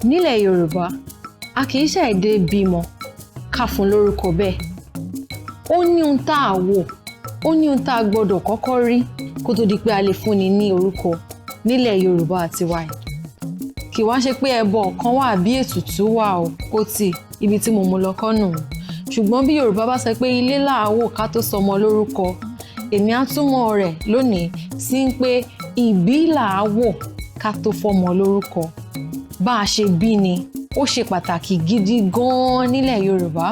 Nílẹ̀ Yorùbá, a kì í ṣàìdé bímọ ká fún lórúkọ bẹ́ẹ̀. Ó ní ohun tá a wò, ó ní ohun tá a gbọ́dọ̀ kọ́kọ́ rí kó tó di pé a lè fúnni ní orúkọ nílẹ̀ Yorùbá àti wa yìí. Kì wá ṣe pé ẹbọ kan wà bí ètùtù wà o, kó tì ibi tí mo mú lọ kọ́ nù. Ṣùgbọ́n bí Yorùbá bá sọ pé ilé làáwò ká tó sọmọ lórúkọ, èmi á túmọ̀ rẹ̀ lónìí sí pé ìbí làáwò ká tó fọmọ lórúkọ. Bá a ṣe bí ni ó ṣe pàtàkì gidi gan-an nílẹ̀ Yorùbá,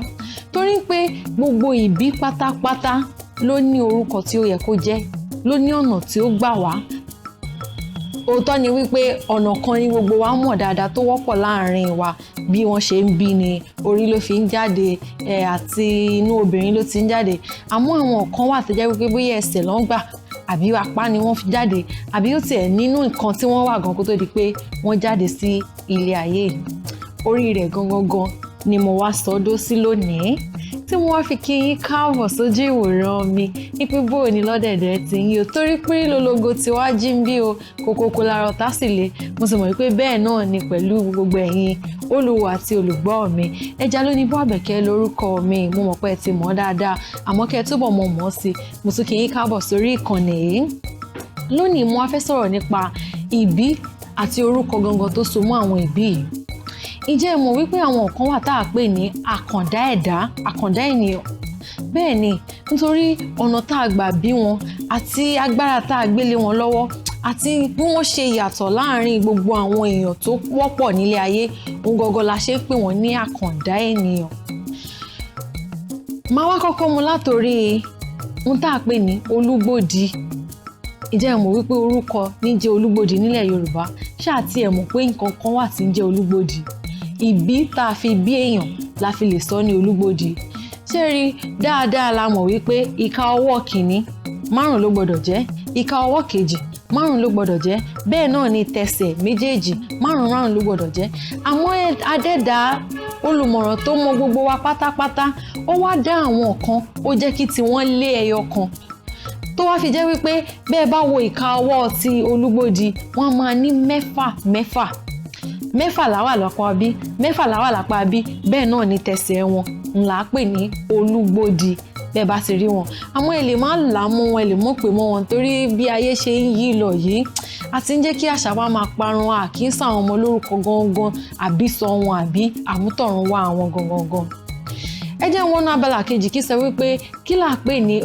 torí pé gbogbo ìbí pátápátá ló ní orúkọ tí ó yẹ kó jẹ́, ló ní ọ̀nà tí ó gbà wá. Òótọ́ ni wípé ọ̀nà kan ni gbogbo wa mọ̀ dáadáa tó wọ́pọ̀ láàrin wa, bí wọ́n ṣe ń bí ni orí ló fi ń jáde àti inú obìnrin ló ti ń jáde. Àmọ́ àwọn kan wà tó jẹ́ wípé bóyá ẹsẹ̀ ló ń gbà àbí apá ni wọ́n fi jáde, àbí ó tiẹ̀ nínú nǹkan tí wọ́n wà gan kó tó di pé wọ́n jáde sí ilé ayé. Orí rẹ̀ gangan ni mo wá sọdọ́ sí lónìí, tí mo wá fi kí yín káàbọ̀ sójú ìwòran mi nípé bóò ní lọ́dẹ̀dẹ̀ tí yín o, torí pé lólógo tí wá jí ń bí o, kókókó lára ọ̀tá sì le. Mo sì mọ̀ wípé bẹ́ẹ̀ náà ni pẹ̀lú gbogbo ẹ̀yin olùwò àti olùgbọ́ mi. Ejalonibu Abeke lórúkọ mi, mo mọ̀ pé ẹ ti mọ̀ dáadáa, àmọ́ kẹ́ ẹ túbọ̀ mọ̀ sí, mo tún kí yín káàbọ̀ sórí ìkànnì yìí. Lónìí mo wá fẹ́ sọ̀rọ̀ nípa ìbí àti orúkọ gangan tó so mọ́ àwọn ìbí yìí. Ǹjẹ́ ẹ mọ̀ wípé àwọn kan wà tá a pè ní àkàndá ẹ̀dá, àkàndá ènìyàn? Bẹ́ẹ̀ ni, nítorí ọ̀nà tá a gbà bí wọn àti agbára tá a gbélé wọn lọ́wọ́ àti bí wọ́n ṣe yàtọ̀ láàrin gbogbo àwọn èèyàn tó wọ́pọ̀ nílé ayé, ohun gangan la ṣe ń pè wọ́n ní àkàndá ènìyàn. Máa wá kọ́kọ́ mú látòrí ohun tá a pè ní olúgbòdì. Ǹjẹ́ ẹ mọ̀ wípé orúkọ ní jẹ́ olúgbòdì nílẹ̀ Yorùbá? Ṣáà tí ẹ mọ̀ pé nǹkan kan wà tí ń jẹ́ olúgbòdì? Ìbí tá a fi bí èèyàn la fi lè sọ ní olúgbòdì. Ṣé rí dáadáa la mọ̀ wípé ìka ọwọ́ kìíní 5 ló gbọ́dọ̀ jẹ́, ìka ọwọ́ kejì 5 ló gbọ́dọ̀ jẹ́, bẹ́ẹ̀ náà ni tẹsẹ̀ méjèèjì 5 ló gbọ́dọ̀ jẹ́. Àmọ́ adẹ́dá olùmọ̀ràn tó mọ gbogbo wa pátápátá, ó wá dá àwọn kan, ó jẹ́ kí tiwọn lé ẹyọ kan, tó wá fi jẹ́ wípé bẹ́ẹ̀ bá wo ìka ọwọ́ ti olúgbòdì, wọ́n máa ní 6 láwà lápá bí, 6 láwà lápá bí, bẹ́ẹ̀ náà ni tẹsẹ̀ wọn ńlá pè ní olúgbòdì bẹ́ẹ̀ bá ti rí wọn. Àmọ́ ẹ lè má là mọ́ wọn, ẹ lè mọ̀ pé mọ́ wọn, torí bí ayé ṣe ń yí lọ yìí àti ń jẹ́ kí àṣà wa máa parun, àkíyèsí àwọn ọmọ lórúkọ gangan, àbí sọ wọn àbí àmútọ̀runwá àwọn gangan. Ẹ jẹ́ wọn náà abala kejì kí sọ wípé kí là pè ní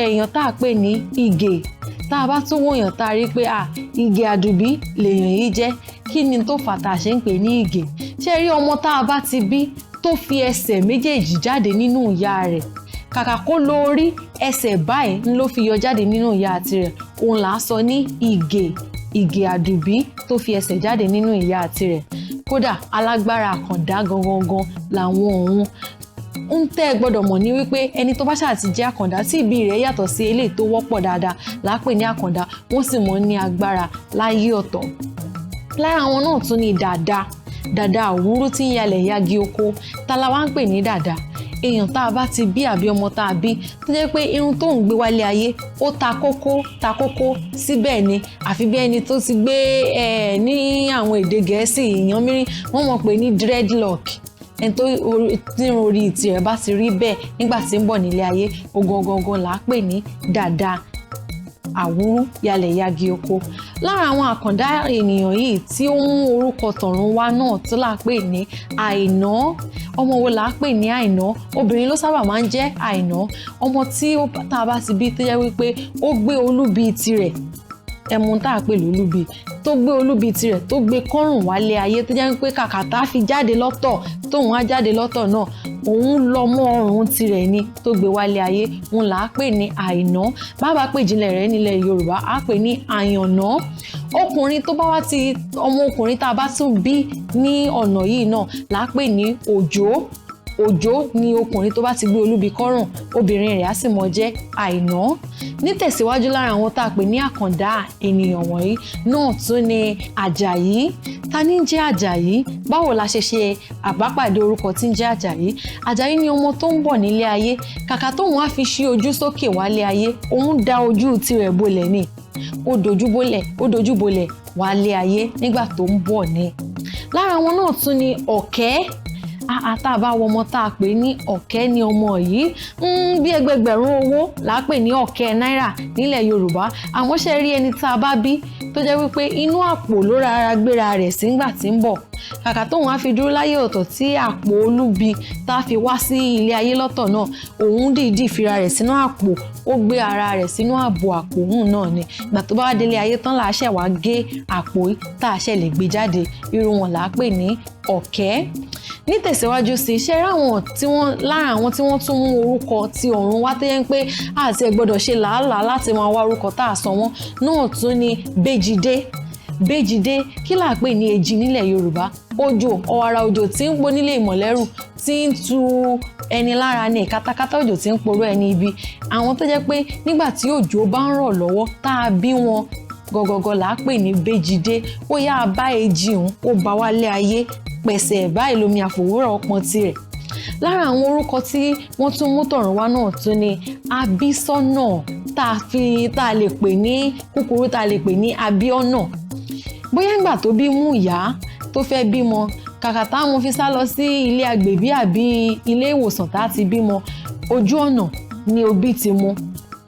èèyàn tá a pè ní ìgè. Tá a bá tún wò èèyàn tá a rí pé ìgè àdùbí lèèyàn yìí jẹ́, kí ni tó fà tá a ṣe ń pè ní ìgè? Ṣé rí ọmọ tá a bá ti bí tó fi ẹsẹ̀ méjèèjì jáde nínú ìyá rẹ̀, kàkà kó lórí ẹsẹ̀ báyìí ń ló fi yọ jáde nínú ìyá tirẹ̀, òun là á sọ ní ìgè àdùbí tó fi ẹsẹ̀ jáde nínú ìyá tirẹ̀. Kódà alágbára àkàndá gangan làwọn òun. Ń tẹ́ ẹ gbọ́dọ̀ mọ̀ ní wípé ẹni tó bá ṣáà ti jẹ́ àkàndá tí ìbí rẹ̀ yàtọ̀ sí eléyìí tó wọ́pọ̀ dáadáa lápè ní àkàndá, wọ́n sì mọ̀ ní agbára láyé ọ̀tọ̀. Lára àwọn náà tún ní dàda àwúrú tí ń yalẹ̀ yagi oko. Ta la wá ń pè ní dàda? Èèyàn tá a bá ti bí àbí ọmọ tá a bí tó jẹ́ pé irun tó ń gbé wálé ayé ó ta kókó síbẹ̀ ni, àfi bí ẹni tó ti gbé ní àwọn èdè Gẹ̀ẹ́sì ìyàn mìíràn wọ́n mọ̀ pé ní dreadlock. Ẹni tó irun orí tirẹ̀ bá ti rí bẹ́ẹ̀ nígbà tí ń bọ̀ nílé ayé, ogangan là á pè ní dàda àwúrú yalẹ̀ yagi oko. Lára àwọn àkàndá ènìyàn yìí tí ó mú orúkọ tọ̀run wá náà tó là pè ní àìná. Ọmọ wo là á pè ní àìná? Obìnrin ló sábà máa ń jẹ́ àìná. Ọmọ tí tá a bá ti bí tó jẹ́ wípé ó gbé olúbi tirẹ̀, ẹmu tá a pè lólúbi, tó gbé olúbi tirẹ̀ tó gbé kọ́rùn wálé ayé, tó jẹ́ wípé kàkà tá a fi jáde lọ́tọ̀ tóun á jáde lọ́tọ̀ náà, òun lọ mọ́ ọrùn tirẹ̀ ni tó gbé wálé ayé, òun là á pè ní àìná. Bàbá pè jinlẹ̀ rẹ̀ nílẹ̀ Yorùbá á pè ní àyànná. Ọkùnrin tó bá wá ti ọmọ ọkùnrin tá a bá tún bí ní ọ̀nà yìí náà là á pè ní òjó ni ọkùnrin tó bá ti gbé olúbi kọ́rùn, obìnrin rẹ̀ á sì mọ jẹ́ àìná. Nítẹ̀síwájú lára àwọn tá a pè ní àkàndá ènìyàn wọ̀nyí náà tún ní àjàyí. Ta ní jẹ́ àjàyí? Báwo la ṣe àbápàdé orúkọ tí ń jẹ́ àjàyí? Àjàyí ni ọmọ tó ń bọ̀ nílé ayé, kàkà tóun á fi ṣí ojú sókè wálé ayé, òun dá ojú tirẹ̀ bolẹ̀ ni, ó dojú bolẹ̀ wálé ayé nígbà tó ń bọ̀ ni. lára wọn náà tún ni ọ̀kẹ́. Àtàbá ọmọ tá a pè ní ọ̀kẹ́ ni ọmọ yìí bí ẹgbẹgbẹ̀rún owó là á pè ní ọ̀kẹ́ náírà nílẹ̀ Yorùbá. àmọ́ ṣe rí ẹni tá a bá bí tó jẹ́ wípé inú àpò ló rárá gbéra rẹ̀ sígbà tí ń bọ̀. kàkà tóun á fi dúró láyé ọ̀tọ̀ tí àpò olubi tá a fi wá sí ilé ayé lọ́tọ̀ náà, òun dìídì fira rẹ̀ sínú àpò, ó gbé ara rẹ̀ sínú àpò òun náà ni. ìgbà tó bá wá délé ayé tán là á ṣẹ̀ wá gé àpò tá a ṣẹ̀ lè gbé jáde. irú wọn là á pè ní ọ̀kẹ́. nítẹ̀síwájú sí iṣẹ́ ráwọn lára àwọn tí wọ́n tún mú orúkọ ti ọ̀run wá tó yẹ pé àti ẹ̀ gbọ́dọ̀ ṣe làálàá láti máa wá orúkọ tá a sọ wọ́n náà tún ní Béjìdé. kí là á pè ní èjì nílẹ̀ Yorùbá? òjò, ọ̀wàrà òjò tí ń po nílé ìmọ̀lẹ́rù tí ń tu ẹni lára ní katakata òjò tí ń poró ẹni ibi. àwọn tó jẹ́ pé nígbà tí òjò bá ń rọ̀ lọ́wọ́ tá a bí wọn gọgọgọ là á pè ní Béjìdé. ó yá bá èjì òun ó bá wálé ayé pẹ̀sẹ̀ báyìí lomi àfòwúrọ̀ ọpọ́n tirẹ̀. lára àwọn orúkọ tí wọ́n tún mú tọ̀run wá náà tún ni Abísọ́nà tá a lè pè ní kúkúrú tá a lè pè ní Abíọ́nà. bóyá ìgbà tó bí mú ìyá tó fẹ́ bímọ, kàkà táwọn fi sá lọ sí ilé agbẹ̀bí àbí ilé ìwòsàn tá a ti bímọ, ojú ọ̀nà ni òbí ti mú.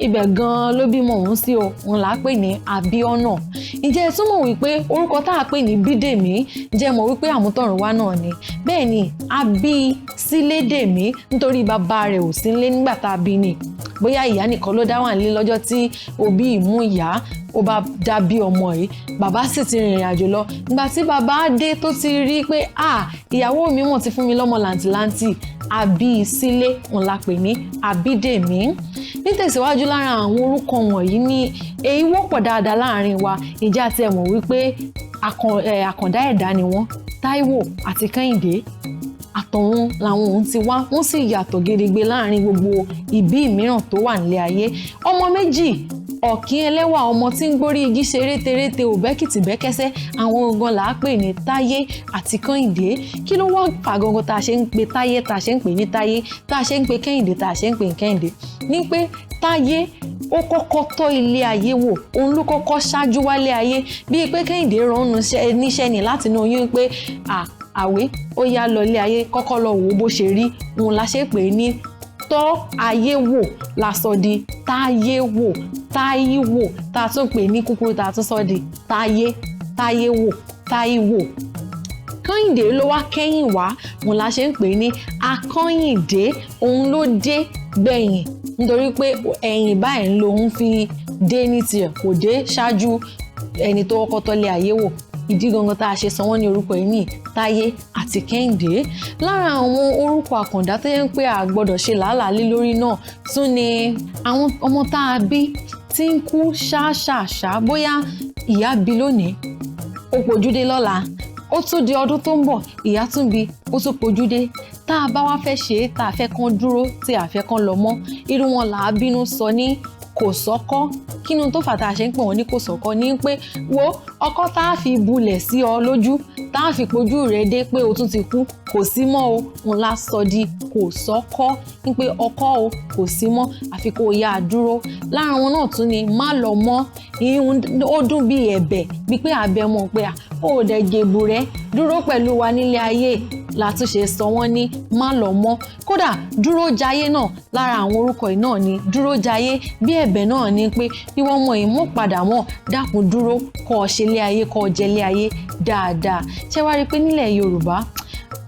ibẹ̀ gan-an ló bímọ òun sí o, òun là á pè ní Abíọ́nà. ǹjẹ́ ẹ túmọ̀ wípé orúkọ tá a pè ní Bídèmí, ǹjẹ́ mọ̀ wípé àmútọ̀runwá náà ni? bẹ́ẹ̀ ni a bí sílé Dèmí nítorí bàbá rẹ̀ ò sí nílé nígbà tá a bí ni. bóyá ìyá nìkan ló dá wà nílé lọ́jọ́ tí òbí ìmú ìyá ó bá dá bí ọmọ yìí, bàbá sì ti rìnrìn àjò lọ. ìgbà tí bàbá dé tó ti rí pé ìyàwó mi mọ̀ ti fún mi lọ́mọ làǹtìlanti, àbí sílé, òun la pè ní Abídèmí. nítẹ̀síwájú lára àwọn orúkọ wọ̀nyí ní èyí wọ́pọ̀ dáadáa láàrin wa. ìjà tí ẹ mọ̀ wípé àkàndá ẹ̀dá ni wọ́n. Táíwò àti Kẹ́hìndé àtọ̀run làwọn òun ti wá, wọ́n sì yàtọ̀ gedegbe láàrin gbogbo ìbí mìíràn tó wà nílé ayé. ọmọ méjì, ọ̀kín ẹlẹ́wà, ọmọ tí ń gbórí igi ṣe rétérété òbẹ́kìtì bẹ́kẹ́sẹ́, àwọn gangan là á pè ní Táyé àti Kẹ́hìndé. kí ló wá fà gangan tá a ṣe ń pe Táyé tá a ṣe ń pè ní Táyé, tá a ṣe ń pe Kẹ́hìndé tá a ṣe ń pè ní Kẹ́hìndé? ní pé Táyé ó kọ́kọ́ tọ́ ilé ayé wò, òun ló kọ́kọ́ ṣáájú wálé ayé. bíi pé Kẹ́hìndé rán níṣẹ́ ni láti inú oyún pé àwé ó yá lọ ilé ayé kọ́kọ́ lọ wò bó ṣe rí, òun la ṣe pè ní tọ́ ayé wò, la sọ di Táyé wò. Táíwò tá a tún pè ní kúkúrú tá a tún sọ di Táyéwò. Kẹ́hìndé ló wá kẹ́yìn wá, òun la ṣe ń pè ní Akọ́yìndé. òun ló dé gbẹ̀yìn nítorí pé ẹ̀yìn báyìí lòun fi dé ní tirẹ̀, kò dé ṣáájú ẹni tó kọ́kọ́ tọ́lé ayé wò. ìdí gangan tá a ṣe sọ wọ́n ní orúkọ yìí ní Táyé àti Kẹ́hìndé. lára àwọn orúkọ àkàndá tó yẹ pé a gbọ́dọ̀ ṣe làálàá lé lórí náà tún ni àwọn ọmọ tá a bí tí ń kú ṣáṣàṣá. bóyá ìyá bí lónìí ó pojúdé lọ́la, ó tún di ọdún tó ń bọ̀ ìyá tún bí ó tún pojúdé. tá a bá wá fẹ́ ṣe é tá a fẹ́ kán dúró tí a fẹ́ kán lọ mọ́, irú wọn là á bínú sọ ní kò sọ́kọ́. kínú tó fà tá a ṣe ń pè wọ́n ní kò sọ́kọ́ ní pé wo ọkọ́ tá a fi bulẹ̀ sí ọ lójú, tá a fi pojú rẹ̀ dé pé o tún ti kú, kò sí mọ́ o, òun la sọ di kò sọ́kọ́. ní pé ọkọ́ o kò sí mọ́, àfi kó o yá a dúró. lára wọn náà tún ni má lọ mọ́. ó dún bí ẹ̀bẹ̀, bí pé àbẹ̀ mọ̀ pé ó dẹ̀ jèbù rẹ̀ dúró pẹ̀lú wa nílé ayé, látúnṣe sọ wọ́n ní má lọ mọ́. kódà dúró jayé náà lára àwọn orúkọ yìí náà ni dúró jayé. bí ẹ̀bẹ̀ náà ni pé bí wọ́n mọ ìmú padà mọ́, dákun dúró kó o ṣe lé ayé, kó o jẹ lé ayé dáadáa. ṣé wá rí i pé nílẹ̀ Yorùbá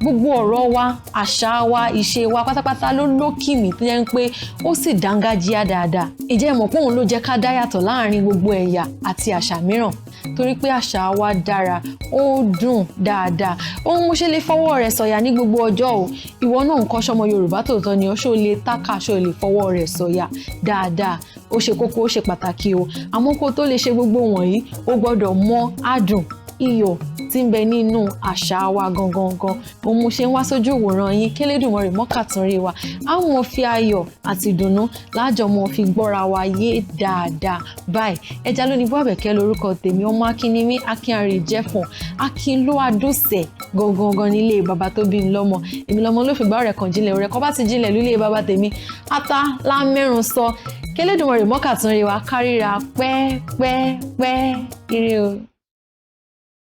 gbogbo ọ̀rọ̀ wa, àṣà wa, ìṣe wa pátápátá ló lókìmí tó jẹ́ pé ó sì dángájíá dáadáa. ìjẹ́ mọ̀ pé òun ló jẹ́ ká dá yàtọ̀ láàrin gbogbo ẹ̀yà àti àṣà mìíràn, torí pé àṣà wa dára, ó dùn dáadáa. ohun mo ṣe lè fọwọ́ rẹ̀ sọ̀yà ní gbogbo ọjọ́ o. ìwọ náà ń kọ́ ṣọmọ Yorùbá tòótọ́ ni ọ, ṣó lè tákà, ṣó lè fọwọ́ rẹ̀ sọ̀yà dáadáa. ó ṣe kókó, ó ṣe pàtàkì o. àmọ́ kó tó lè ṣe gbogbo wọ̀nyí, ó gbọ́dọ̀ mọ adùn iyọ̀ tí ń bẹ nínú àṣà wa gangan. òun mo ṣe ń wá sójú ìwòran yín k'Elédùmarè mọ́kàtúnrí wa. àwọn fi ayọ̀ àti ìdùnnú lájọ mọ́ fi gbọ́ra wa yé dáadáa báyìí. Ejalonibu Abeke lórúkọ tèmi, ọmọ akin ni mí, akin àrìjẹfọ̀n, akin ló adósẹ̀ gangan nílé bàbá tó bí mi lọ́mọ. èmi lọ́mọ ló fi gbá ọ̀rẹ́ kan jinlẹ̀, ọ̀rẹ́ kan bá ti jinlẹ̀ lílé bàbá tèmi, ata lámẹ́rùn sọ. k'Elédùmarè mọ́kàtúnrí wa, kárìíra pẹ́ẹ́pẹ́ẹ́pẹ́ ire o.